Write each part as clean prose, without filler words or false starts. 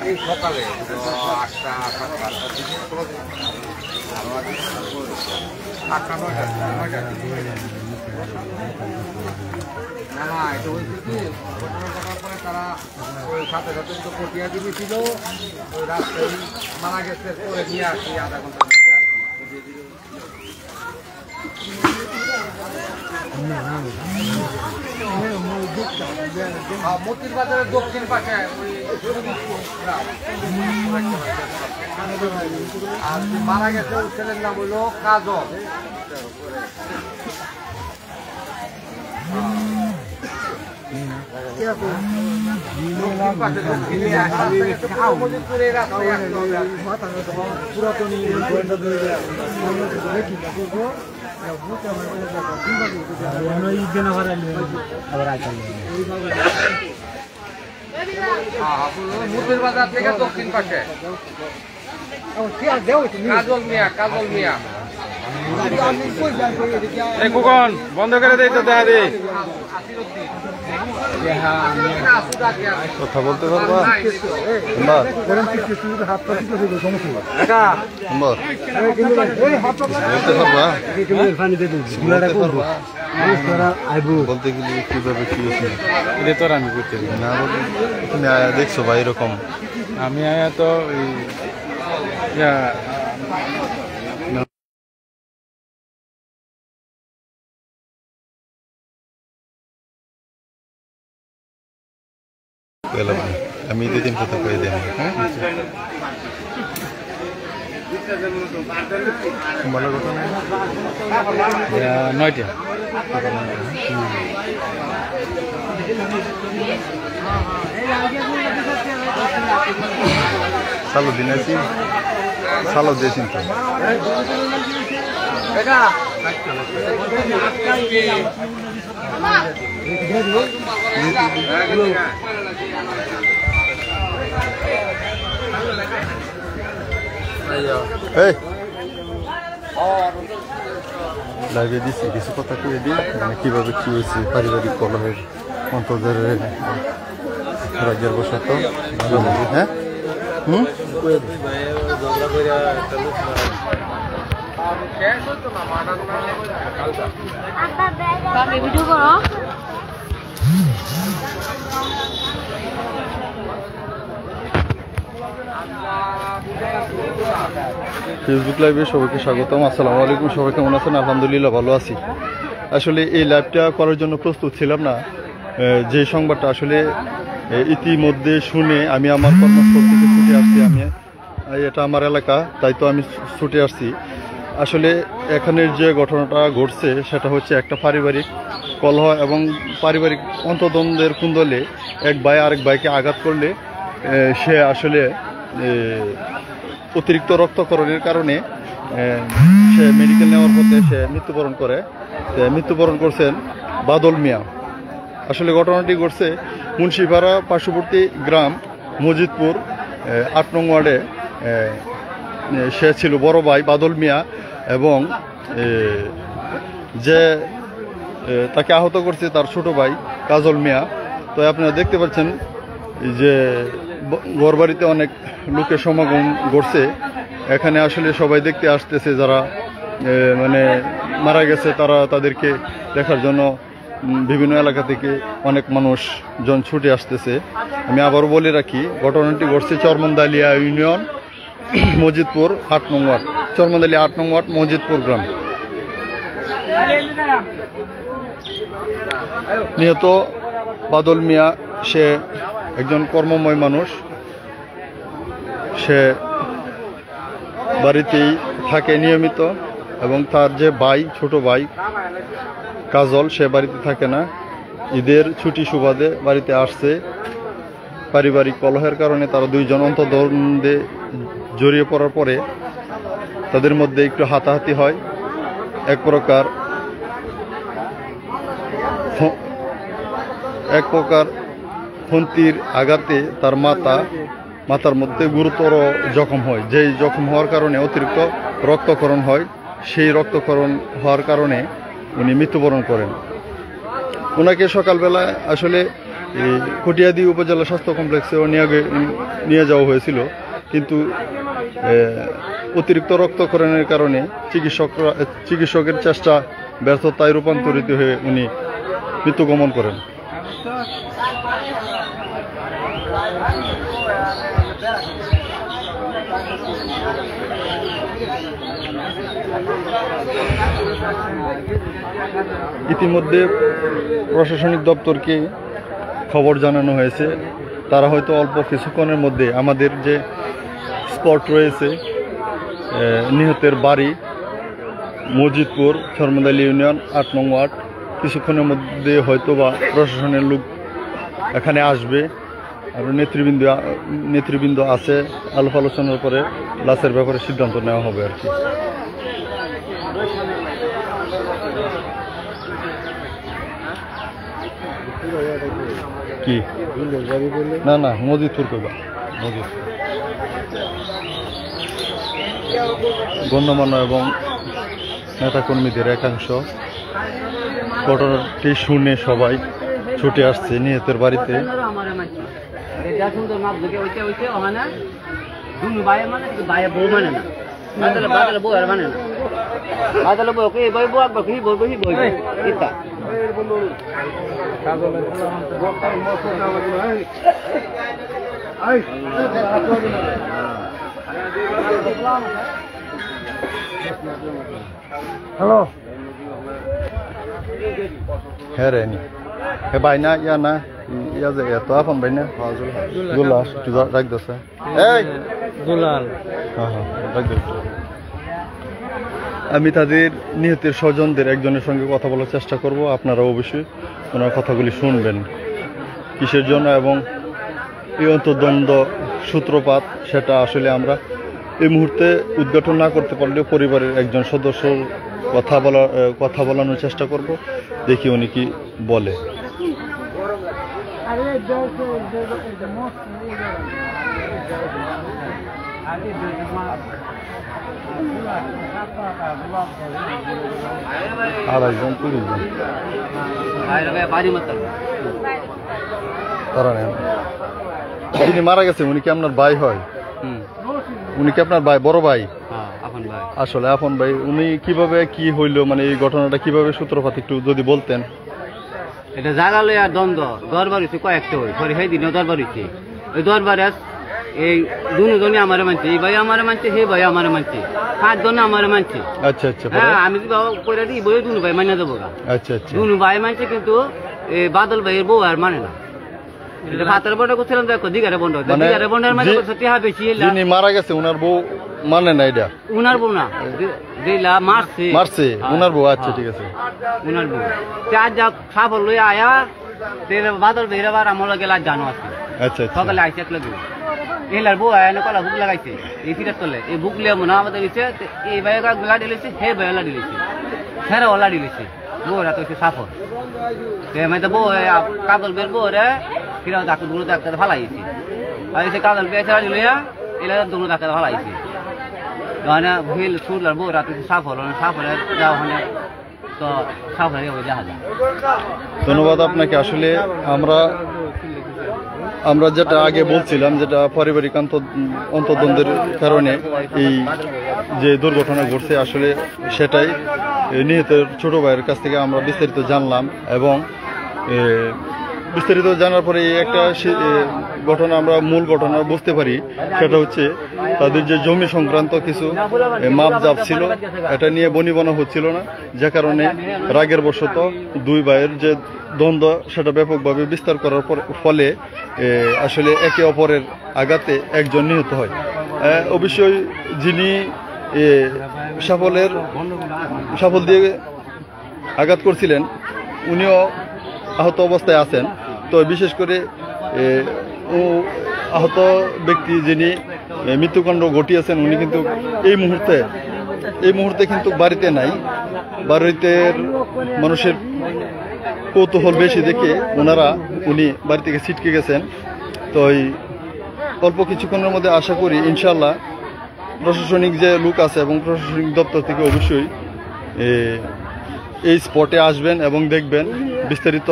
এই সকালে 8টা 8টা 9টা না এটা হচ্ছে কি ঘটনা ঘটার পরে তারা ওই সাথে সাথে তো পটিয়া দিবি ছিল ওই রাস্তায় মারা গেছে পরে নিয়ে আসি আধা ঘন্টার মধ্যে মতির বাজারের দক্ষিণ পাশে আর মারা গেছে ওই ছেলের নাম হইল কাজল। পুরাতন মুরগির বাজার থেকে দক্ষিণ পাশে কাজল মিয়া কুকন বন্ধ করে দেই তো দেখা দিই কথা বলতে পারবা বলতে গেলে কিভাবে কি এটা তো আমি করতে না তুমি আয়া দেখছো ভাই এরকম আমি আয়া তো আমি 2-3 কথা কয়ে দেন হ্যাঁ ভালো কথা না 9টা সালো দিন আছি সালো দিয়েছেন তো লাইভে দিচ্ছি কিছু কথা কয়ে দিই মানে কীভাবে কী হয়েছে পারিবারিক কলহের অন্তর্জালের রাজ্যের বসাত হ্যাঁ ফেসবুক লাইভে সবাইকে স্বাগতম। আসসালামু আলাইকুম, সবাই কেমন আছেন? আলহামদুলিল্লাহ ভালো আছি। আসলে এই লাইভটা করার জন্য প্রস্তুত ছিলাম না। যে সংবাদটা আসলে ইতিমধ্যে শুনে আমি আমার কর্মস্থল থেকে ছুটে আসছি। এটা আমার এলাকা, তাই তো আমি ছুটে আসছি। আসলে এখানের যে ঘটনাটা ঘটছে সেটা হচ্ছে একটা পারিবারিক কলহ এবং পারিবারিক অন্তদ্বন্দ্বের কুণ্ডলে এক ভাই আরেক ভাইকে আঘাত করলে সে আসলে অতিরিক্ত রক্তক্ষরণের কারণে সে মেডিকেল নেওয়ার পথে সে মৃত্যুবরণ করে। মৃত্যুবরণ করছেন বাদল মিয়া। আসলে ঘটনাটি ঘটছে মুন্সিপাড়া পার্শ্ববর্তী গ্রাম মজিদপুর 8 নং ওয়ার্ডে। সে ছিল বড় ভাই বাদল মিয়া এবং যে তাকে আহত করছে তার ছোট ভাই কাজল মিয়া। তো আপনারা দেখতে পাচ্ছেন যে ঘরবাড়িতে অনেক লোকের সমাগম ঘটছে। এখানে আসলে সবাই দেখতে আসতেছে, যারা মানে মারা গেছে তারা তাদেরকে দেখার জন্য বিভিন্ন এলাকা থেকে অনেক মানুষজন ছুটে আসতেছে। আমি আবারও বলে রাখি, ঘটনাটি ঘটছে চরমন্দালিয়া ইউনিয়ন মজিদপুর 8 নং ওয়ার্ড, চরমন্দালিয়া 8 নং ওয়ার্ড মজিদপুর গ্রাম। নিহত বাদল মিয়া সে একজন কর্মময় মানুষ, সে বাড়িতেই থাকে নিয়মিত এবং তার যে ভাই, ছোট ভাই কাজল, সে বাড়িতে থাকে না। ঈদের ছুটি সুবাদে বাড়িতে আসছে। পারিবারিক কলহের কারণে তারা দুইজন অন্তর্দ্বন্দ্বে জড়িয়ে পড়ার পরে তাদের মধ্যে একটু হাতাহাতি হয়। এক প্রকার খন্তির আঘাতে তার মাথার মধ্যে গুরুতর জখম হয়। যেই জখম হওয়ার কারণে অতিরিক্ত রক্তক্ষরণ হয়। সেই রক্তক্ষরণ হওয়ার কারণে উনি মৃত্যুবরণ করেন। ওনাকে সকালবেলা আসলে কটিয়াদি উপজেলা স্বাস্থ্য কমপ্লেক্সেও নিয়ে যাওয়া হয়েছিল, কিন্তু অতিরিক্ত রক্তক্ষরণের কারণে চিকিৎসকের চেষ্টা ব্যর্থতায় রূপান্তরিত হয়ে উনি মৃত্যুগমন করেন। ইতিমধ্যে প্রশাসনিক দপ্তরকে খবর জানানো হয়েছে। তারা হয়তো অল্প কিছুক্ষণের মধ্যে আমাদের যে স্পট রয়েছে নিহতের বাড়ি মজিদপুর ধর্মদালি ইউনিয়ন ৮ নং ওয়ার্ড, কিছুক্ষণের মধ্যে হয়তো বা প্রশাসনের লোক এখানে আসবে। আর নেতৃবৃন্দ আছে। আলাপ আলোচনার পরে লাশের ব্যাপারে সিদ্ধান্ত নেওয়া হবে আর কি না মজিদপুর কইবা। গণ্যমান্য এবং নেতাকর্মীদের একাংশ ঘটনাটি শুনে সবাই ছুটে আসছে নিহতের বাড়িতে। হ্যালো হ্যাঁ রে হে বাইনা ইয়া না ইয়া যে এত আপন বাইনা দুলাল একটু রাখ দছে এই দুলাল হ্যাঁ রাখ দে। আমি তাদের নিহতের স্বজনদের একজনের সঙ্গে কথা বলার চেষ্টা করব। আপনারা অবশ্যই ওনার কথাগুলি শুনবেন, কিসের জন্য এবং এই অন্তর্দ্বন্দ্ব সূত্রপাত সেটা আসলে আমরা এই মুহূর্তে উদ্ঘাটন না করতে পারলেও পরিবারের একজন সদস্যর কথা বলানোর চেষ্টা করব। দেখি উনি কি বলে। আড়াইজন 30 জন তারা নেন। যিনি মারা গেছে উনি কি আপনার ভাই হয়? উনি কি আপনার ভাই, বড় ভাই? আসলে আপন ভাই। উনি কিভাবে কি হইলো, মানে এই ঘটনাটা কিভাবে সূত্রপাত একটু যদি বলতেন। এটা জায়গা লইয়া দ্বন্দ্ব, দরবার হইছে কয়েকটা হই পরে সেই দিনও দরবার হইছে। ওই দরবারে এই দুজনই আমার মানছে, এই ভাই আমার মানছে, সেই ভাই আমার মানছে, 5 জন আমার মানছে। আচ্ছা আচ্ছা। হ্যাঁ আমি যদি করে দিই বই দুনু ভাই মানিয়ে দেবো। আচ্ছা আচ্ছা। দুনু ভাই মানছে, কিন্তু এই বাদল ভাইয়ের বউ আর মানে না। এটা ভাতের বন্ড করছিলাম, দেখো দিঘারে বন্ড, দিঘারে বন্ডের মানে টিহা বেশি। যিনি মারা গেছে ওনার বউ মানে না? এটা উনার বউ না, যেলা মারছে উনার বউ। আচ্ছা ঠিক আছে, উনার বউ। চার যা সাফল লই আয়া বাদল ভাইয়ের আবার আমার গেলা জানো আছে। আচ্ছা সকালে আইসে এক লাগে এলার বউ আয়া কলা বুক লাগাইছে এই ফিরাত তলে, এই বুক লিয়ে মনে আমাদের দিচ্ছে। এই ভাই গলা ঢেলেছে, হে ভাই ওলা ঢেলেছে, হ্যাঁ ওলা ঢেলেছে। বউরা তো সাফল মানে বউ কাজল বের বউ রে ফিরা ডাক্তার দুটো ডাক্তার ভালাইছি। আর এসে কাজল বেচারা দিলিয়া এলা দুটো ডাক্তার ভালাইছি। মানে ভুল সুরলার বউ রাতে সাফল সাফলে যাওয়া হয় তো সাফলে দেখা যায়। ধন্যবাদ আপনাকে। আসলে আমরা যেটা আগে বলছিলাম, যেটা পারিবারিক অন্তর্দ্বন্দ্বের কারণে এই যে দুর্ঘটনা ঘটছে, আসলে সেটাই নিহতের ছোট ভাইয়ের কাছ থেকে আমরা বিস্তারিত জানলাম। এবং বিস্তারিত জানার পরে একটা ঘটনা আমরা মূল ঘটনা বুঝতে পারি সেটা হচ্ছে তাদের যে জমি সংক্রান্ত কিছু মাপজাপ ছিল, এটা নিয়ে বনিবনা হচ্ছিল না, যে কারণে রাগের বশত দুই ভাইয়ের যে দ্বন্দ্ব সেটা ব্যাপকভাবে বিস্তার করার ফলে আসলে একে অপরের আঘাতে একজন নিহত হয়। অবশ্যই যিনি সাফল দিয়ে আঘাত করছিলেন উনিও আহত অবস্থায় আছেন। তো বিশেষ করে আহত ব্যক্তি যিনি মৃত্যুকাণ্ড ঘটিয়েছেন উনি কিন্তু এই মুহূর্তে কিন্তু বাড়িতে নাই। বাড়িতে মানুষের কৌতূহল বেশি দেখে উনি বাড়ি থেকে ছিটকে গেছেন। তো এই অল্প কিছুক্ষণের মধ্যে আশা করি ইনশাল্লাহ প্রশাসনিক যে লোক আছে এবং প্রশাসনিক দপ্তর থেকে অবশ্যই এই স্পটে আসবেন এবং দেখবেন বিস্তারিত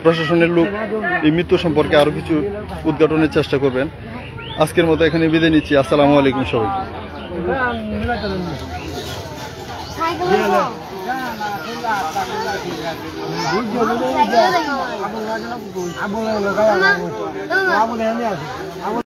প্রশাসনের লোক এই মৃত্যু সম্পর্কে আরো কিছু উদ্ঘাটনের চেষ্টা করবেন। আজকের মতো এখানে বিদায় নিচ্ছি। আসসালামু আলাইকুম সবাইকে।